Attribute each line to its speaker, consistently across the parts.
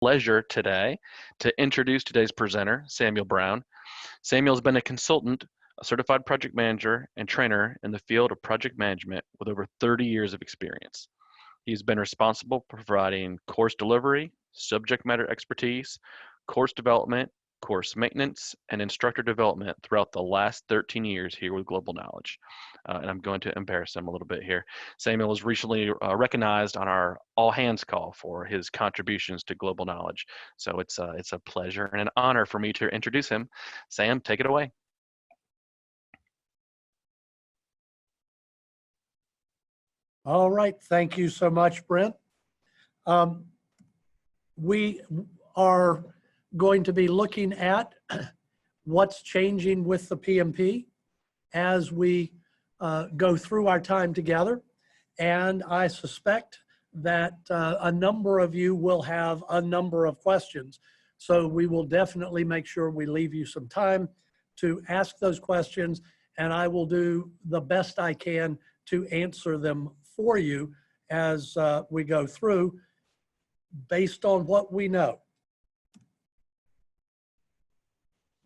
Speaker 1: Pleasure today to introduce today's presenter, Samuel Brown. Samuel's been a consultant, a certified project manager, and trainer in the field of project management with over 30 years of experience. He's been responsible for providing course delivery, subject matter expertise, course development, course maintenance, and instructor development throughout the last 13 years here with Global Knowledge. And I'm going to embarrass him a little bit here. Samuel was recently recognized on our all hands call for his contributions to Global Knowledge. So it's a pleasure and an honor for me to introduce him. Sam, take it away.
Speaker 2: All right, thank you so much, Brent. We are going to be looking at what's changing with the PMP as we go through our time together. And I suspect that a number of you will have a number of questions. So we will definitely make sure we leave you some time to ask those questions, and I will do the best I can to answer them for you as we go through based on what we know.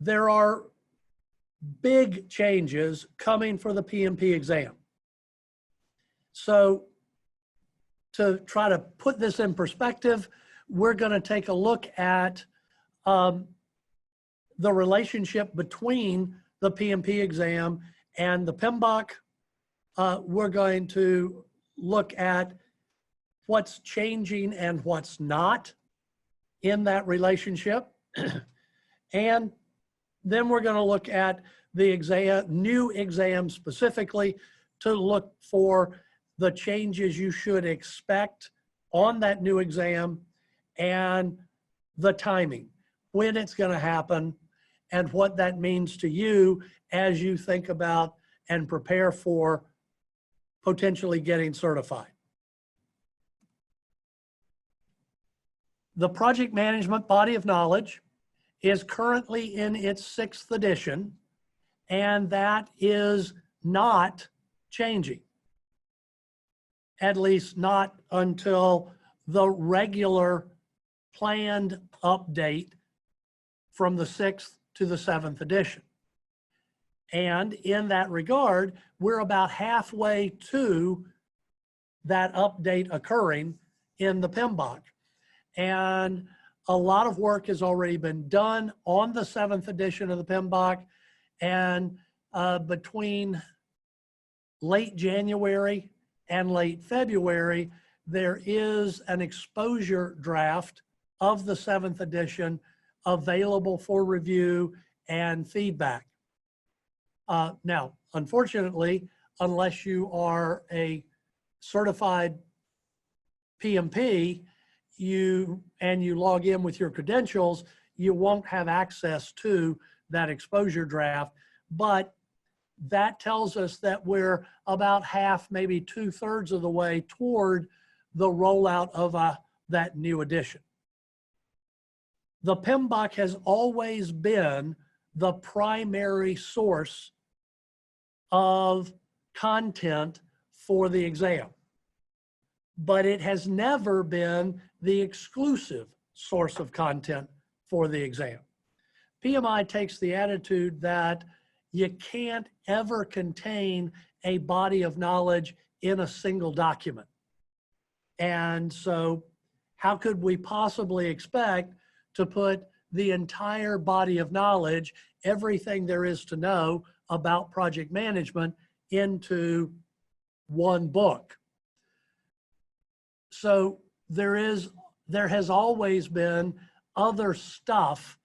Speaker 2: There are big changes coming for the PMP exam. So to try to put this in perspective, we're going to take a look at the relationship between the PMP exam and the PMBOK. We're going to look at what's changing and what's not in that relationship. And then we're going to look at the exam, new exam specifically, to look for the changes you should expect on that new exam and the timing, when it's going to happen, and what that means to you as you think about and prepare for potentially getting certified. The project management body of knowledge is currently in its 6th edition, and that is not changing, at least not until the regular planned update from the 6th to the 7th edition. And in that regard, we're about halfway to that update occurring in the PMBOK. And a lot of work has already been done on the 7th edition of the PMBOK, and between late January and late February, there is an exposure draft of the 7th edition available for review and feedback. Now, unfortunately, unless you are a certified PMP, you log in with your credentials, you won't have access to that exposure draft. But that tells us that we're about half, maybe 2/3 of the way toward the rollout of that new edition. The PMBOK has always been the primary source of content for the exam, but it has never been the exclusive source of content for the exam. PMI takes the attitude that you can't ever contain a body of knowledge in a single document. And so how could we possibly expect to put the entire body of knowledge, everything there is to know about project management, into one book? So there has always been other stuff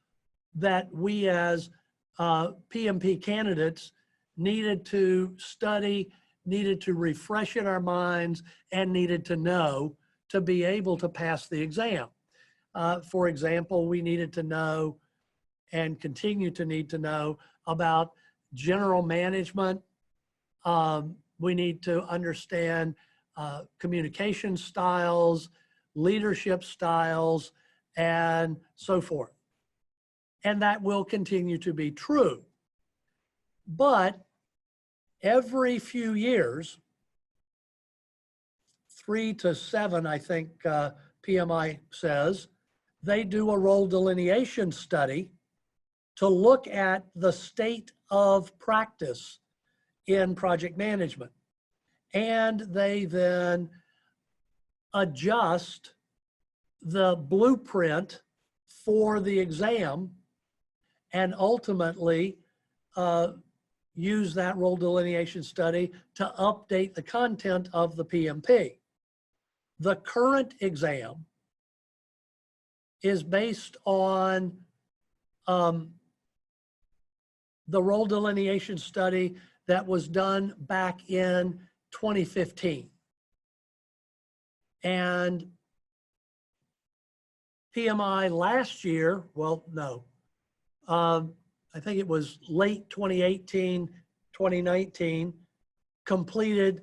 Speaker 2: that we as PMP candidates needed to study, needed to refresh in our minds, and needed to know to be able to pass the exam. For example, we needed to know and continue to need to know about general management. We need to understand communication styles, leadership styles, and so forth. And that will continue to be true. But every few years, 3 to 7, I think PMI says, they do a role delineation study to look at the state of practice in project management. And they then adjust the blueprint for the exam and ultimately use that role delineation study to update the content of the PMP. The current exam is based on the role delineation study that was done back in 2015. And PMI last year, well, no, I think it was late 2018, 2019, completed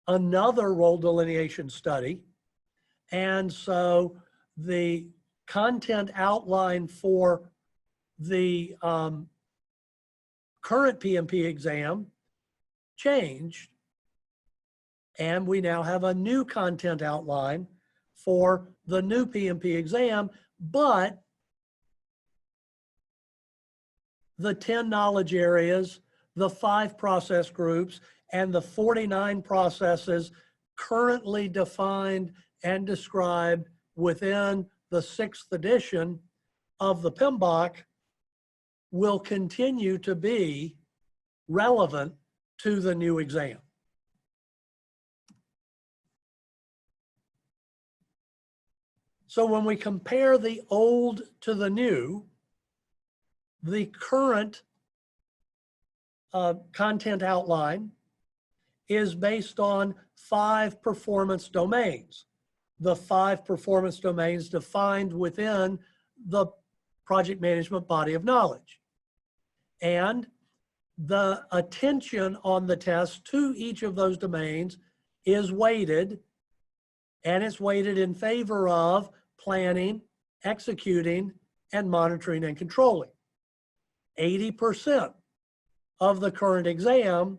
Speaker 2: another role delineation study. And so the content outline for the current PMP exam changed, and we now have a new content outline for the new PMP exam, but the 10 knowledge areas, the 5 process groups, and the 49 processes currently defined and described within the 6th edition of the PMBOK will continue to be relevant to the new exam. So when we compare the old to the new, the current content outline is based on 5 performance domains. The 5 performance domains defined within the project management body of knowledge. And the attention on the test to each of those domains is weighted, and it's weighted in favor of planning, executing, and monitoring and controlling. 80% of the current exam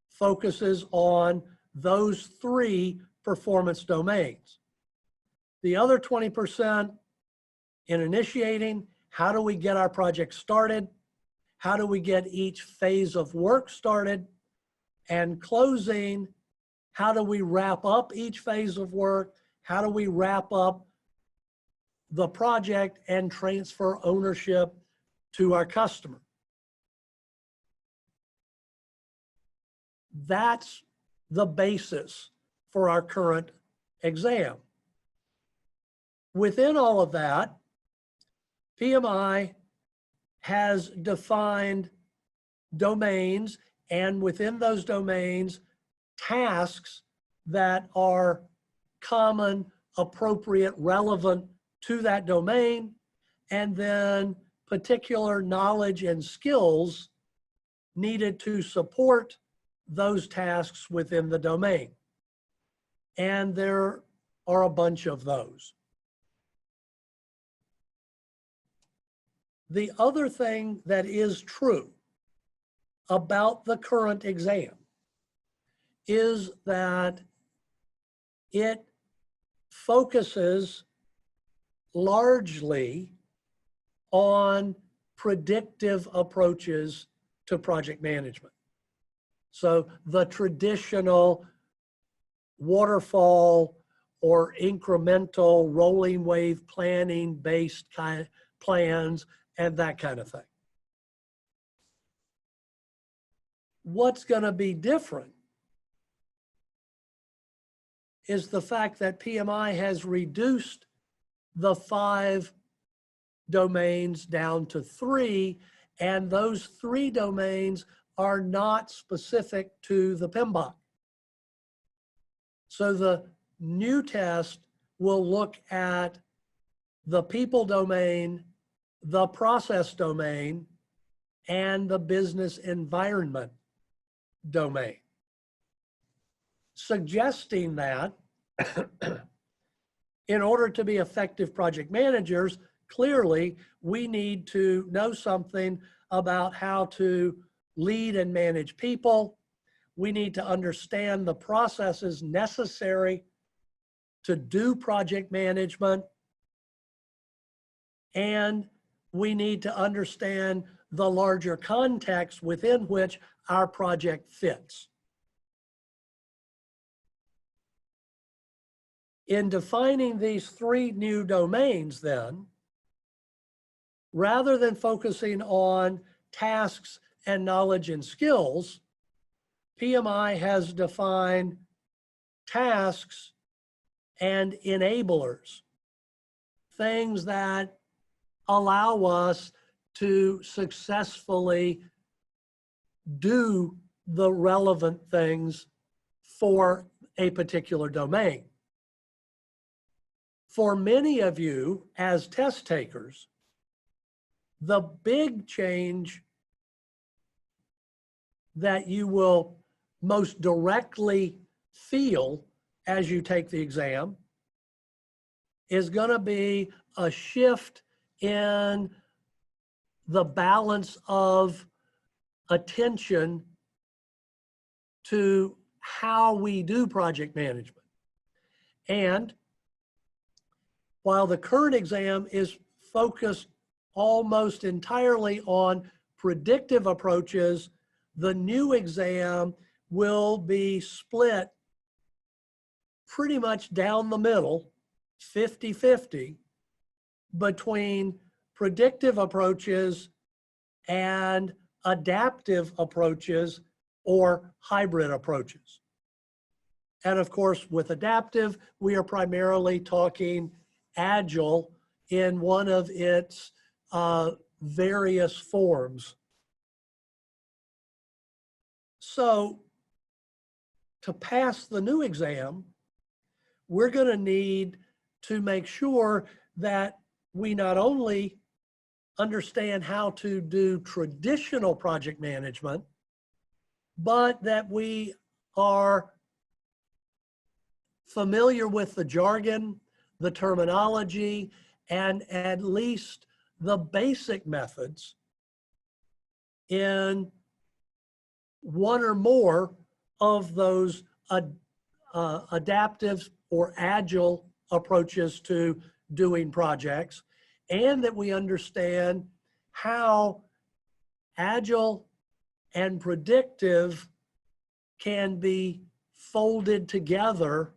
Speaker 2: focuses on those 3 performance domains. The other 20% in initiating, how do we get our project started? How do we get each phase of work started? And closing, how do we wrap up each phase of work? How do we wrap up the project and transfer ownership to our customer? That's the basis for our current exam. Within all of that, PMI has defined domains, and within those domains, tasks that are common, appropriate, relevant to that domain, and then particular knowledge and skills needed to support those tasks within the domain. And there are a bunch of those. The other thing that is true about the current exam is that it focuses largely on predictive approaches to project management. So the traditional waterfall or incremental rolling wave planning based kind of plans and that kind of thing. What's going to be different is the fact that PMI has reduced the 5 domains down to 3, and those 3 domains are not specific to the PMBOK. So the new test will look at the people domain, the process domain, and the business environment domain, suggesting that in order to be effective project managers, clearly we need to know something about how to lead and manage people. We need to understand the processes necessary to do project management. and we need to understand the larger context within which our project fits. In defining these three new domains then, rather than focusing on tasks and knowledge and skills, PMI has defined tasks and enablers, things that allow us to successfully do the relevant things for a particular domain. For many of you as test takers, the big change that you will most directly feel as you take the exam is going to be a shift in the balance of attention to how we do project management. And while the current exam is focused almost entirely on predictive approaches, the new exam will be split pretty much down the middle, 50-50, between predictive approaches and adaptive approaches or hybrid approaches. And of course, with adaptive, we are primarily talking Agile in one of its various forms. So to pass the new exam, we're going to need to make sure that we not only understand how to do traditional project management, but that we are familiar with the jargon, the terminology, and at least the basic methods in one or more of those adaptive or agile approaches to doing projects, and that we understand how agile and predictive can be folded together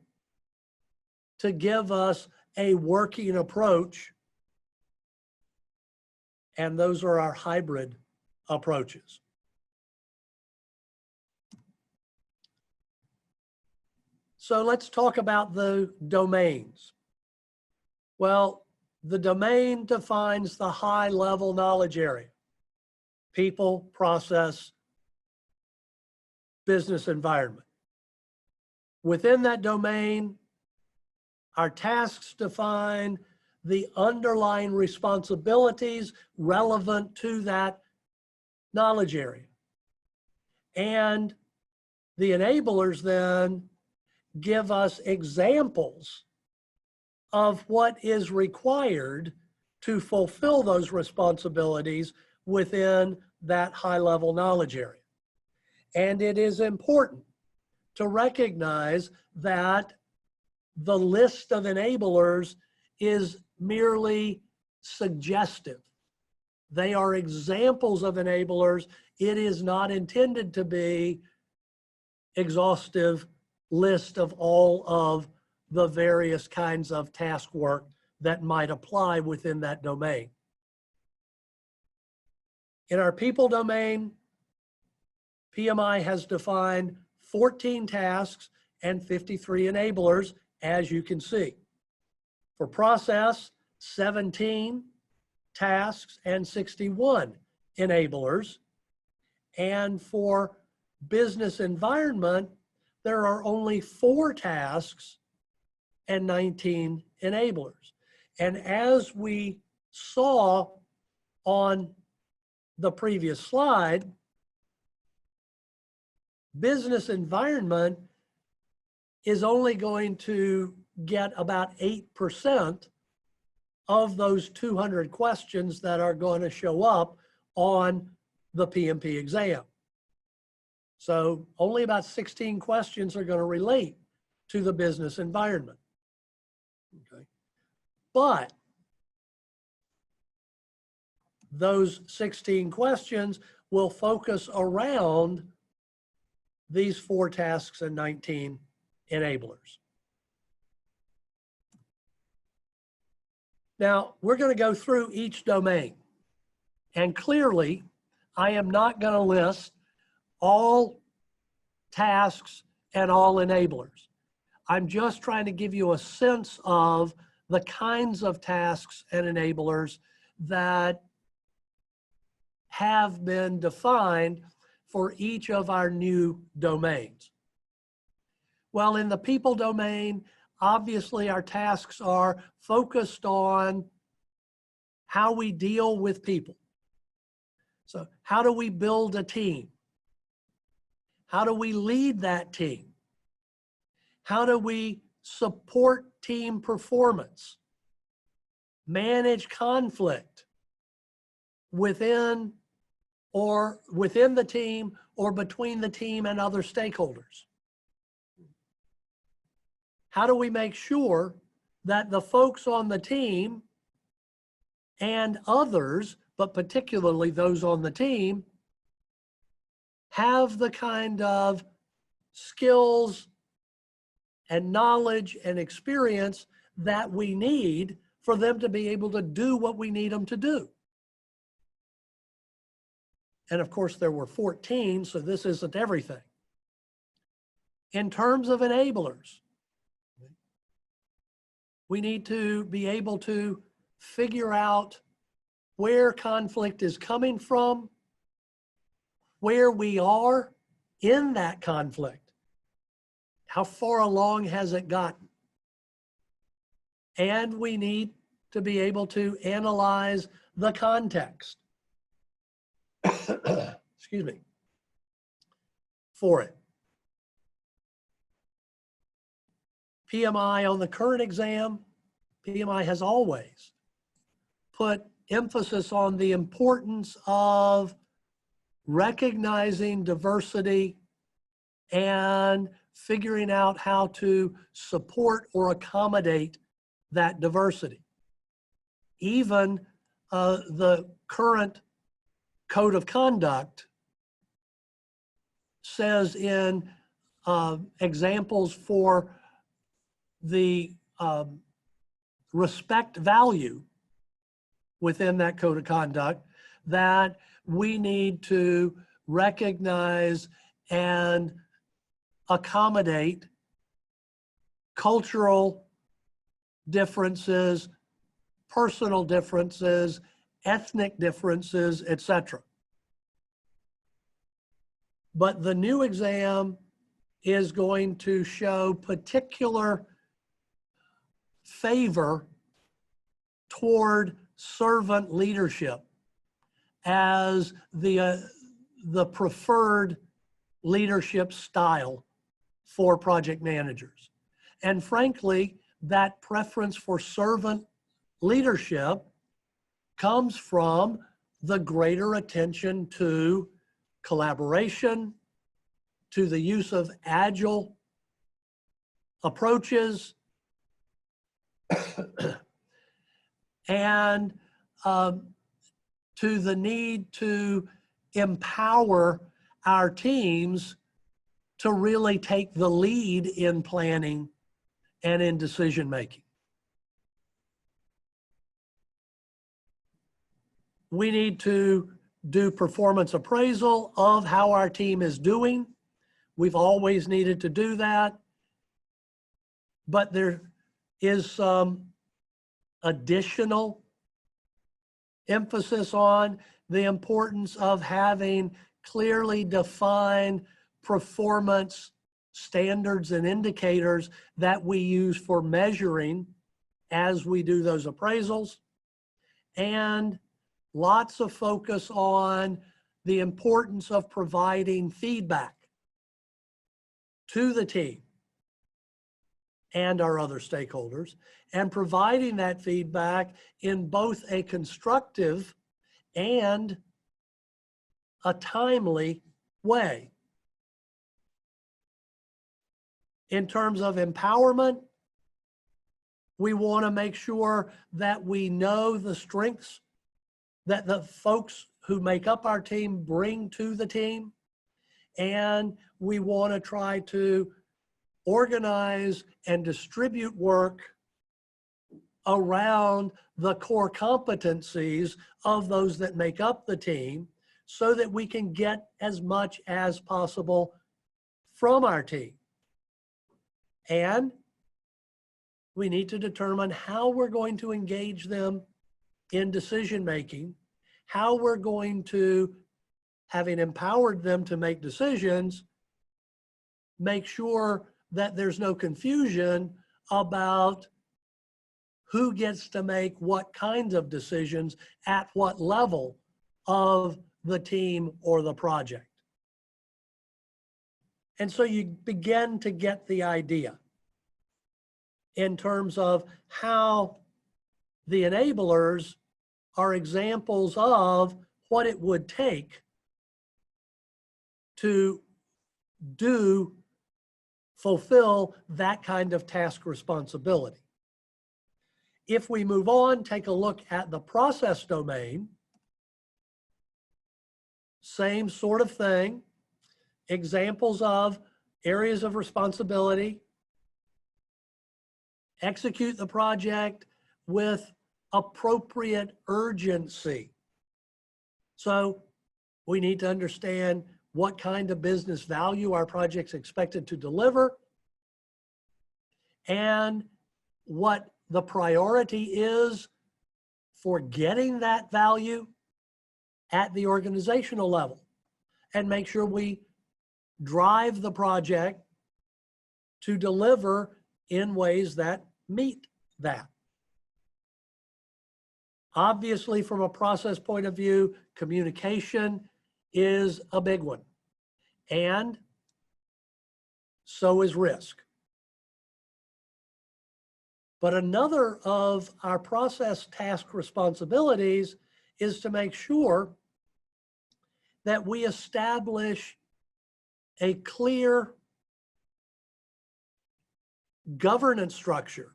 Speaker 2: to give us a working approach. And those are our hybrid approaches. So let's talk about the domains. Well, the domain defines the high-level knowledge area: people, process, business environment. Within that domain, our tasks define the underlying responsibilities relevant to that knowledge area. And the enablers then give us examples of what is required to fulfill those responsibilities within that high-level knowledge area. And it is important to recognize that the list of enablers is merely suggestive. They are examples of enablers. It is not intended to be exhaustive list of all of the various kinds of task work that might apply within that domain. In our people domain, PMI has defined 14 tasks and 53 enablers, as you can see. For process, 17 tasks and 61 enablers. And for business environment, there are only 4 tasks and 19 enablers. And as we saw on the previous slide, business environment is only going to get about 8% of those 200 questions that are going to show up on the PMP exam. So only about 16 questions are going to relate to the business environment. Okay. But those 16 questions will focus around these 4 tasks and 19 enablers. Now, we're going to go through each domain. And clearly, I am not going to list all tasks and all enablers. I'm just trying to give you a sense of the kinds of tasks and enablers that have been defined for each of our new domains. Well, in the people domain, obviously our tasks are focused on how we deal with people. So how do we build a team? How do we lead that team? How do we support team performance? Manage conflict within the team or between the team and other stakeholders? How do we make sure that the folks on the team and others, but particularly those on the team, have the kind of skills and knowledge and experience that we need for them to be able to do what we need them to do? And of course, there were 14, so this isn't everything. In terms of enablers, we need to be able to figure out where conflict is coming from, where we are in that conflict, how far along has it gotten. And we need to be able to analyze the context, excuse me, for it. PMI on the current exam, PMI has always put emphasis on the importance of recognizing diversity and figuring out how to support or accommodate that diversity. Even the current code of conduct says in examples for the respect value within that code of conduct that we need to recognize and accommodate cultural differences, personal differences, ethnic differences, etc. But the new exam is going to show particular favor toward servant leadership as the preferred leadership style for project managers. And frankly, that preference for servant leadership comes from the greater attention to collaboration, to the use of agile approaches, and to the need to empower our teams to really take the lead in planning and in decision making. We need to do performance appraisal of how our team is doing. We've always needed to do that, but there is some additional emphasis on the importance of having clearly defined performance standards and indicators that we use for measuring as we do those appraisals, and lots of focus on the importance of providing feedback to the team and our other stakeholders, and providing that feedback in both a constructive and a timely way. In terms of empowerment, we want to make sure that we know the strengths that the folks who make up our team bring to the team. And we want to try to organize and distribute work around the core competencies of those that make up the team so that we can get as much as possible from our team. And we need to determine how we're going to engage them in decision-making, how we're going to, having empowered them to make decisions, make sure that there's no confusion about who gets to make what kinds of decisions at what level of the team or the project. And so you begin to get the idea in terms of how the enablers are examples of what it would take to fulfill that kind of task responsibility. If we move on, take a look at the process domain, same sort of thing, examples of areas of responsibility, execute the project with appropriate urgency. So we need to understand what kind of business value our project's expected to deliver and what the priority is for getting that value at the organizational level, and make sure we drive the project to deliver in ways that meet that. Obviously, from a process point of view, communication is a big one, and so is risk. But another of our process task responsibilities is to make sure that we establish a clear governance structure,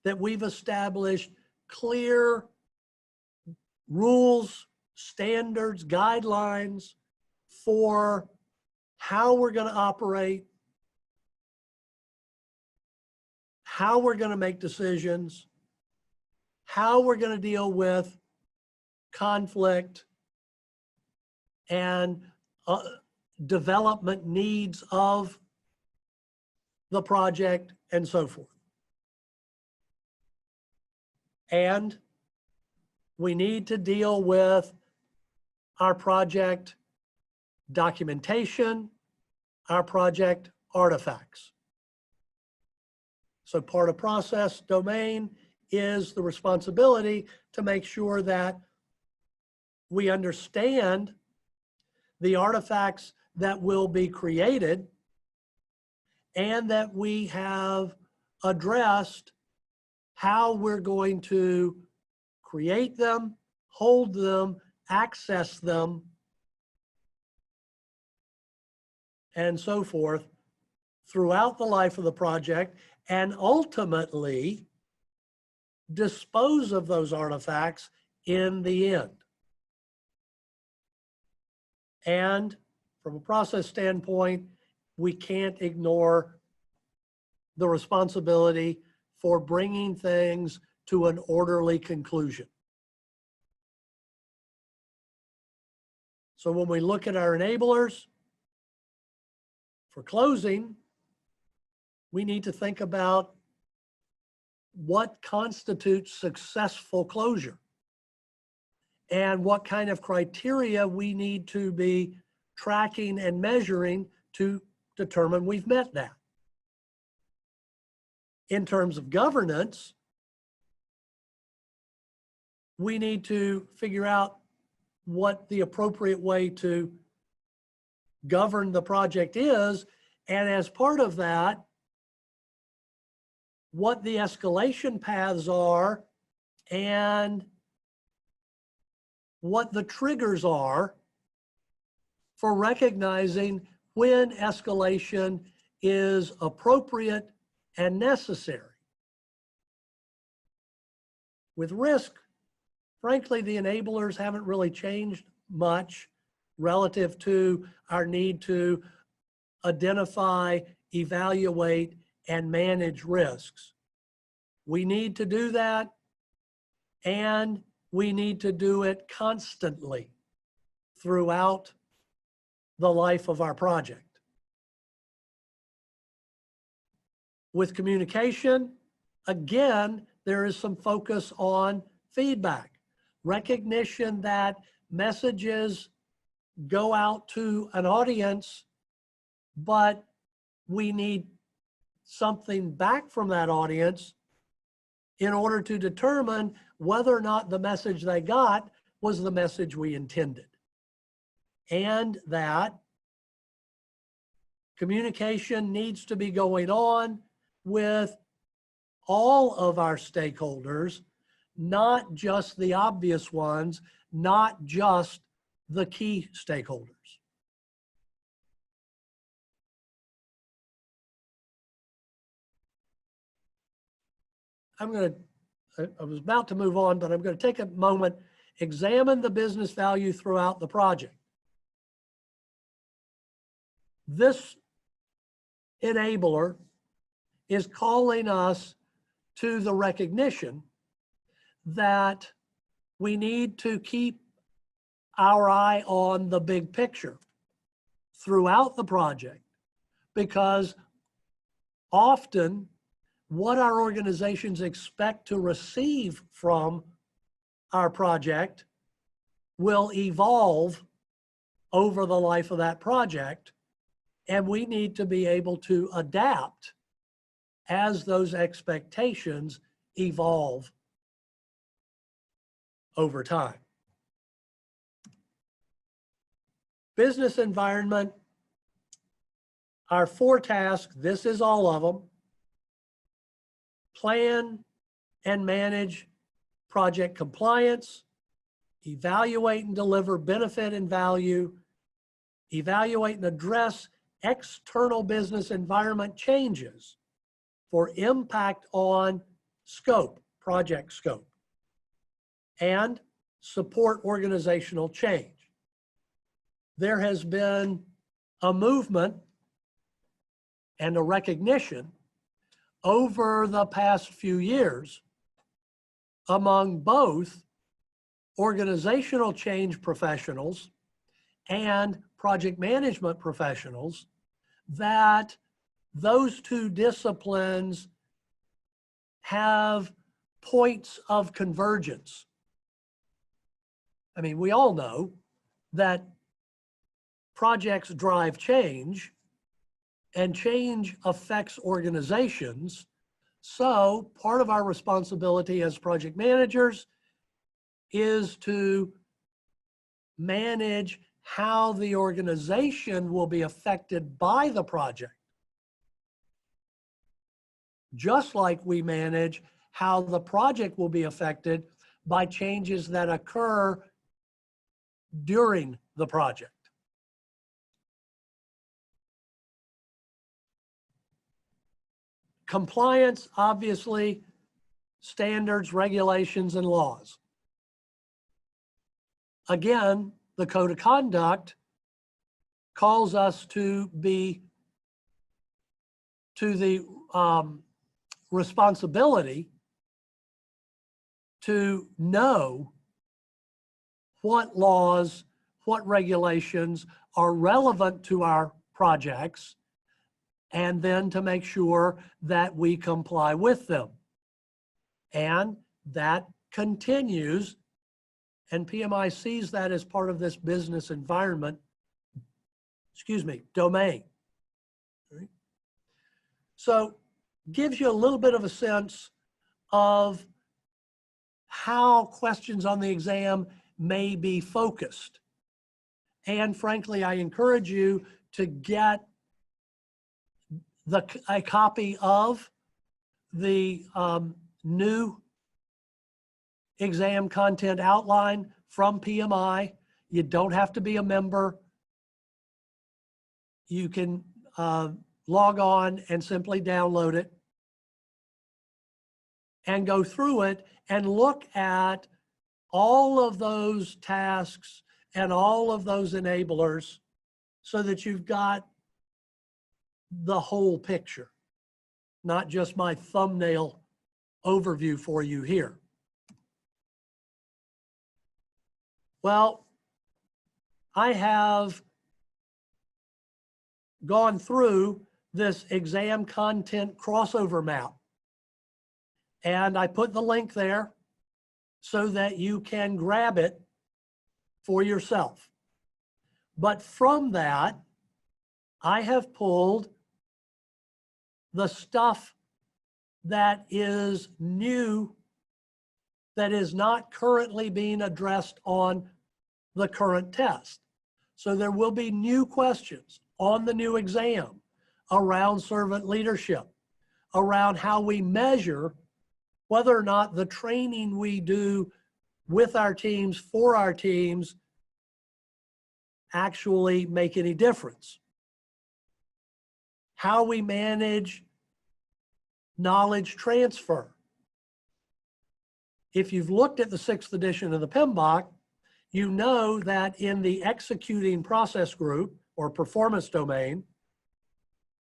Speaker 2: that we've established clear rules, standards, guidelines for how we're going to operate, how we're going to make decisions, how we're going to deal with conflict and development needs of the project and so forth. And we need to deal with our project documentation, our project artifacts. So part of process domain is the responsibility to make sure that we understand the artifacts that will be created and that we have addressed how we're going to create them, hold them, access them, and so forth throughout the life of the project, and ultimately dispose of those artifacts in the end. And from a process standpoint, we can't ignore the responsibility for bringing things to an orderly conclusion. So when we look at our enablers for closing, we need to think about what constitutes successful closure and what kind of criteria we need to be tracking and measuring to determine we've met that. In terms of governance, we need to figure out what the appropriate way to govern the project is, and as part of that, what the escalation paths are and what the triggers are for recognizing when escalation is appropriate and necessary. With risk, frankly, the enablers haven't really changed much relative to our need to identify, evaluate, and manage risks. We need to do that, and we need to do it constantly throughout the life of our project. With communication, again, there is some focus on feedback, recognition that messages go out to an audience, but we need something back from that audience in order to determine whether or not the message they got was the message we intended. And that communication needs to be going on with all of our stakeholders, not just the obvious ones, not just the key stakeholders. I was about to move on, but I'm going to take a moment, examine the business value throughout the project. This enabler is calling us to the recognition that we need to keep our eye on the big picture throughout the project, because often what our organizations expect to receive from our project will evolve over the life of that project, and we need to be able to adapt as those expectations evolve over time. Business environment, our 4 tasks, this is all of them. Plan and manage project compliance, evaluate and deliver benefit and value, evaluate and address external business environment changes for impact on scope, project scope, and support organizational change. There has been a movement and a recognition over the past few years among both organizational change professionals and project management professionals that those 2 disciplines have points of convergence. I mean, we all know that projects drive change, and change affects organizations. So part of our responsibility as project managers is to manage how the organization will be affected by the project, just like we manage how the project will be affected by changes that occur during the project. Compliance, obviously, standards, regulations, and laws. Again, the code of conduct calls us to be to the responsibility to know what laws, what regulations are relevant to our projects, and then to make sure that we comply with them. And that continues, and PMI sees that as part of this business environment, domain. Right? So gives you a little bit of a sense of how questions on the exam may be focused. And frankly, I encourage you to get a copy of the new exam content outline from PMI. You don't have to be a member. You can log on and simply download it and go through it and look at all of those tasks and all of those enablers so that you've got the whole picture, not just my thumbnail overview for you here. Well, I have gone through this exam content crossover map, and I put the link there so that you can grab it for yourself. But from that, I have pulled the stuff that is new, that is not currently being addressed on the current test. So there will be new questions on the new exam around servant leadership, around how we measure whether or not the training we do with our teams, for our teams, actually make any difference. How we manage knowledge transfer. If you've looked at the 6th edition of the PMBOK, you know that in the executing process group or performance domain,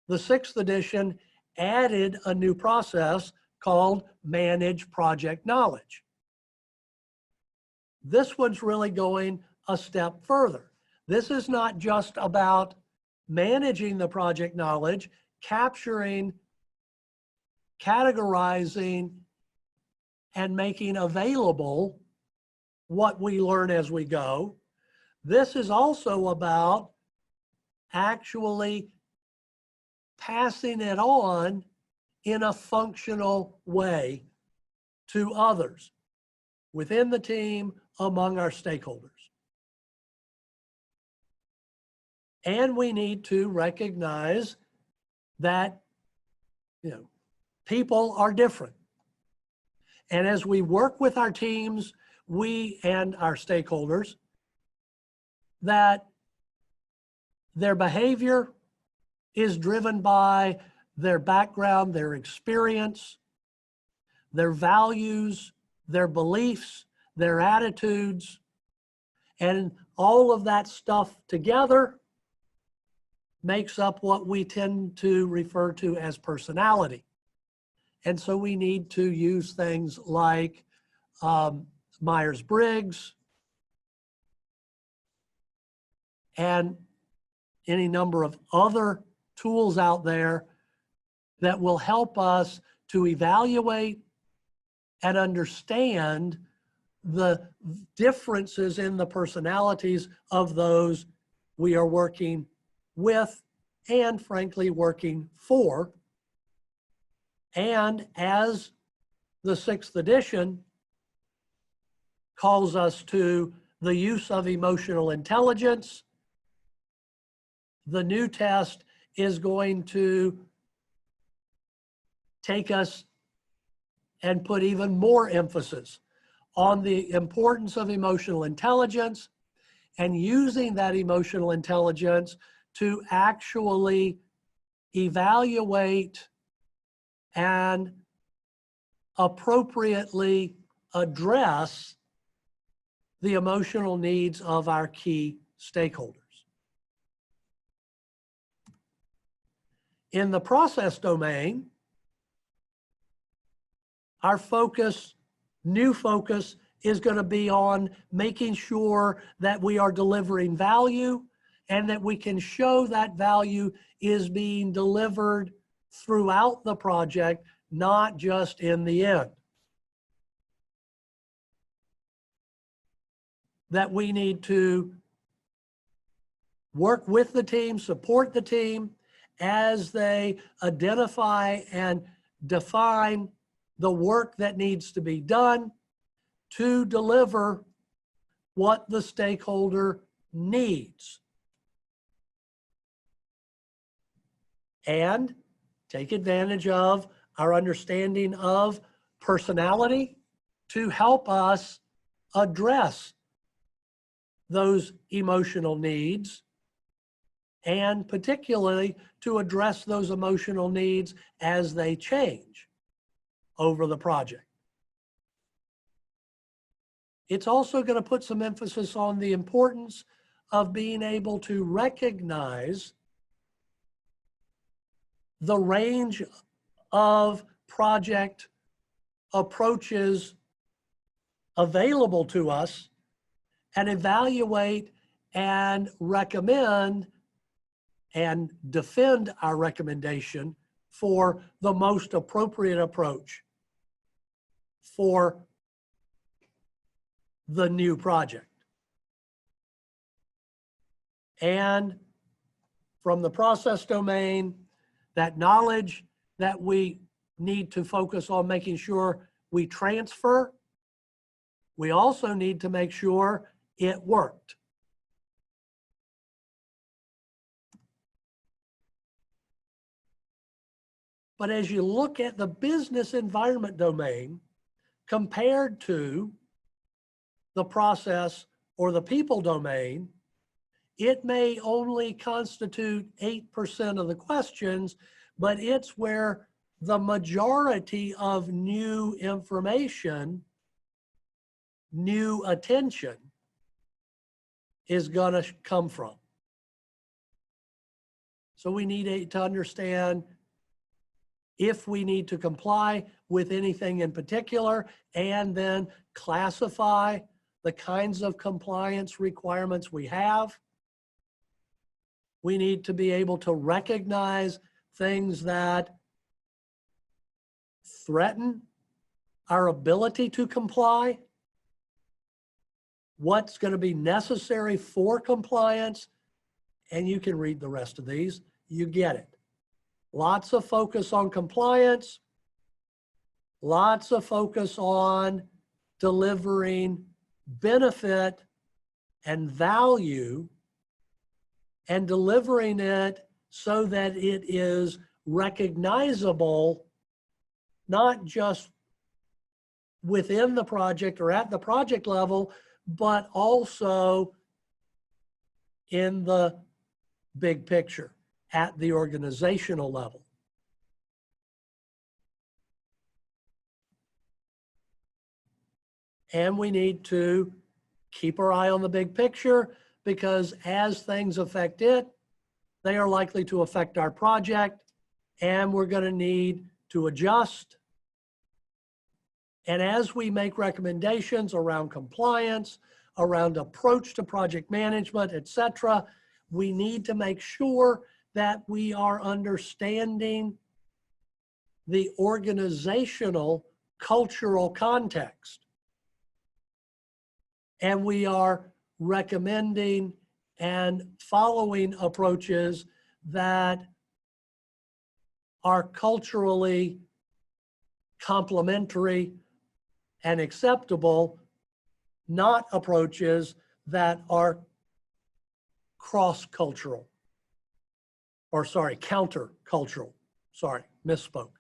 Speaker 2: the 6th edition added a new process called manage project knowledge. This one's really going a step further. This is not just about managing the project knowledge, capturing, categorizing, and making available what we learn as we go. This is also about actually passing it on in a functional way to others within the team, among our stakeholders. And we need to recognize that, people are different. And as we work with our teams, we and our stakeholders, that their behavior is driven by their background, their experience, their values, their beliefs, their attitudes, and all of that stuff together makes up what we tend to refer to as personality. And so we need to use things like Myers-Briggs and any number of other tools out there that will help us to evaluate and understand the differences in the personalities of those we are working with and, frankly, working for. And as the 6th edition calls us to the use of emotional intelligence, the new test is going to take us and put even more emphasis on the importance of emotional intelligence and using that emotional intelligence to actually evaluate and appropriately address the emotional needs of our key stakeholders. In the process domain, our focus, new focus, is going to be on making sure that we are delivering value and that we can show that value is being delivered throughout the project, not just in the end. That we need to work with the team, support the team as they identify and define the work that needs to be done to deliver what the stakeholder needs. And take advantage of our understanding of personality to help us address those emotional needs, and particularly to address those emotional needs as they change over the project. It's also going to put some emphasis on the importance of being able to recognize the range of project approaches available to us and evaluate and recommend and defend our recommendation for the most appropriate approach for the new project. And from the process domain, that knowledge that we need to focus on making sure we transfer, we also need to make sure it worked. But as you look at the business environment domain compared to the process or the people domain, it may only constitute 8% of the questions, but it's where the majority of new information, new attention is going to come from. So we need to understand if we need to comply with anything in particular, and then classify the kinds of compliance requirements we have. We need to be able to recognize things that threaten our ability to comply, what's going to be necessary for compliance, and you can read the rest of these. You get it. Lots of focus on compliance, lots of focus on delivering benefit and value, and delivering it so that it is recognizable, not just within the project or at the project level, but also in the big picture at the organizational level. And we need to keep our eye on the big picture, because as things affect it, they are likely to affect our project, and we're going to need to adjust. And as we make recommendations around compliance, around approach to project management, et cetera, we need to make sure that we are understanding the organizational cultural context. And we are recommending and following approaches that are culturally complementary and acceptable, not approaches that are cross-cultural, or sorry, counter-cultural. Sorry, misspoke.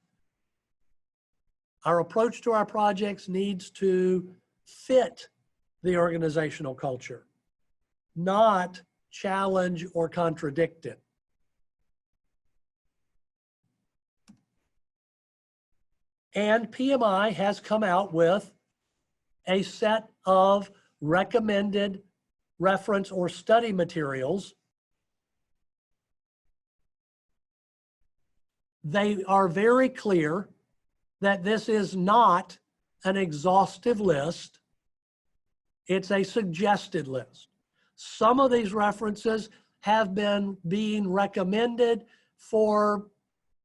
Speaker 2: Our approach to our projects needs to fit the organizational culture, not challenge or contradict it. And PMI has come out with a set of recommended reference or study materials. They are very clear that this is not an exhaustive list. It's a suggested list. Some of these references have been being recommended for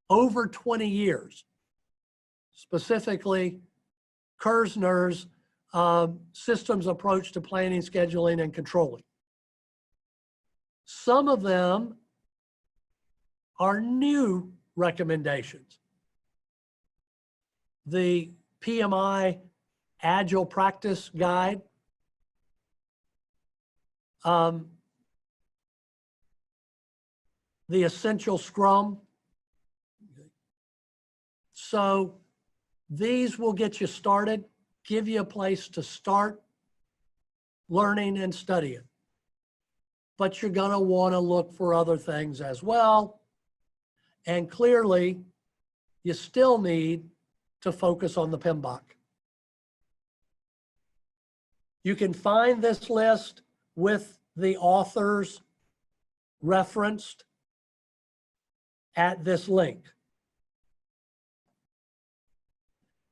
Speaker 2: over 20 years. Specifically, Kersner's systems approach to planning, scheduling, and controlling. Some of them are new recommendations. The PMI Agile Practice Guide, the Essential Scrum. So these will get you started, give you a place to start learning and studying. But you're going to want to look for other things as well. And clearly, you still need to focus on the PMBOK. You can find this list with the authors referenced at this link.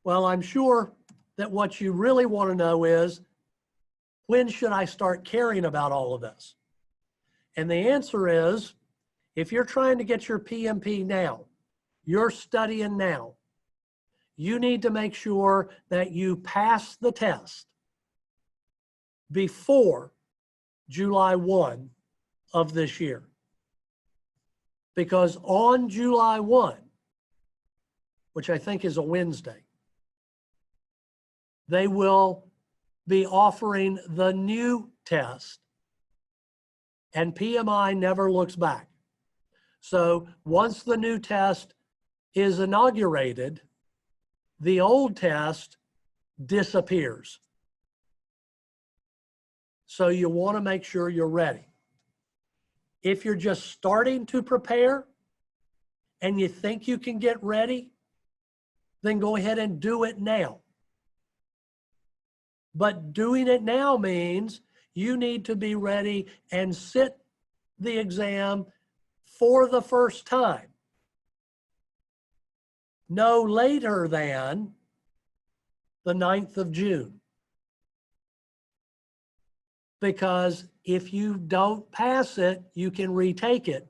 Speaker 2: Well, I'm sure that what you really want to know is, when should I start caring about all of this? And the answer is, if you're trying to get your PMP now, you're studying now, you need to make sure that you pass the test before July 1 of this year. Because on July 1, which I think is a Wednesday, they will be offering the new test, and PMI never looks back. So once the new test is inaugurated, the old test disappears. So you want to make sure you're ready. If you're just starting to prepare and you think you can get ready, then go ahead and do it now. But doing it now means you need to be ready and sit the exam for the first time no later than the 9th of June. Because if you don't pass it, you can retake it.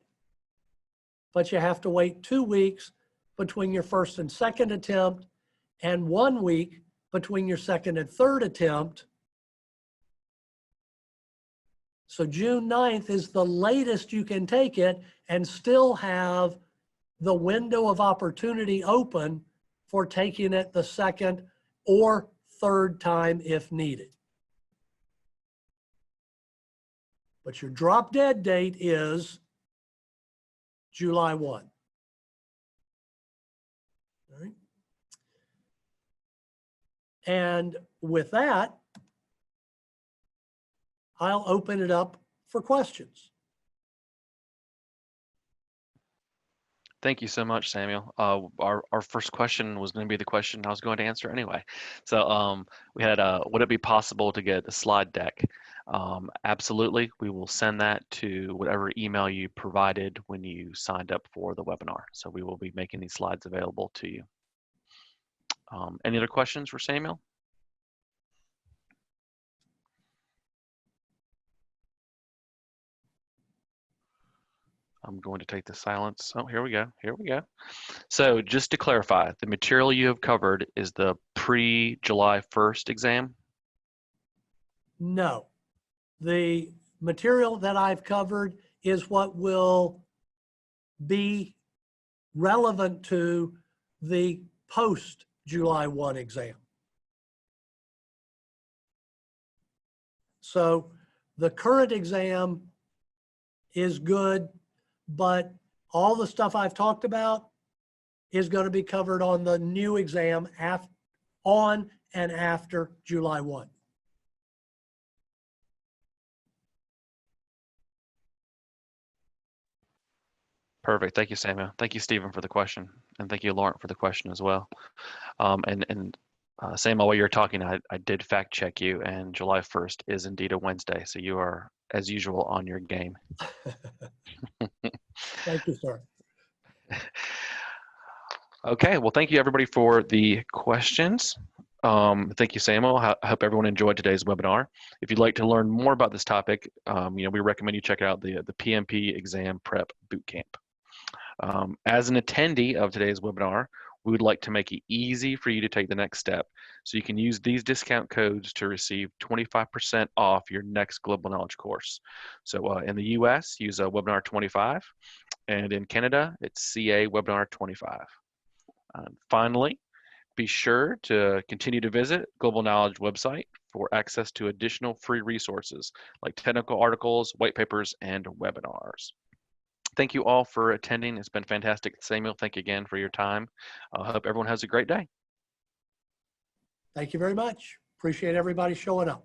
Speaker 2: But you have to wait 2 weeks between your first and second attempt, and 1 week between your second and third attempt. So June 9th is the latest you can take it and still have the window of opportunity open for taking it the second or third time if needed. But your drop dead date is July 1. All right. And with that, I'll open it up for questions.
Speaker 1: Thank you so much, Samuel. Our first question was going to be the question I was going to answer anyway. So we had, would it be possible to get a slide deck? Absolutely. We will send that to whatever email you provided when you signed up for the webinar. So we will be making these slides available to you. Any other questions for Samuel? I'm going to take the silence. Oh, here we go. Here we go. So just to clarify, the material you have covered is the pre-July 1st exam?
Speaker 2: No. The material that I've covered is what will be relevant to the post-July 1 exam. So the current exam is good, but all the stuff I've talked about is going to be covered on the new exam on and after July 1.
Speaker 1: Perfect. Thank you, Samuel. Thank you, Stephen, for the question. And thank you, Laurent, for the question as well. Samuel, while you were talking, I did fact check you, and July 1st is indeed a Wednesday. So you are, as usual, on your game.
Speaker 2: Thank you, sir.
Speaker 1: Okay, well, thank you everybody for the questions. Thank you, Samuel. I hope everyone enjoyed today's webinar. If you'd like to learn more about this topic, we recommend you check out the PMP Exam Prep Bootcamp. As an attendee of today's webinar, we would like to make it easy for you to take the next step. So you can use these discount codes to receive 25% off your next Global Knowledge course. So in the US, use Webinar 25, and in Canada, it's CA Webinar 25. Finally, be sure to continue to visit Global Knowledge website for access to additional free resources like technical articles, white papers, and webinars. Thank you all for attending. It's been fantastic. Samuel, thank you again for your time. I hope everyone has a great day.
Speaker 2: Thank you very much. Appreciate everybody showing up.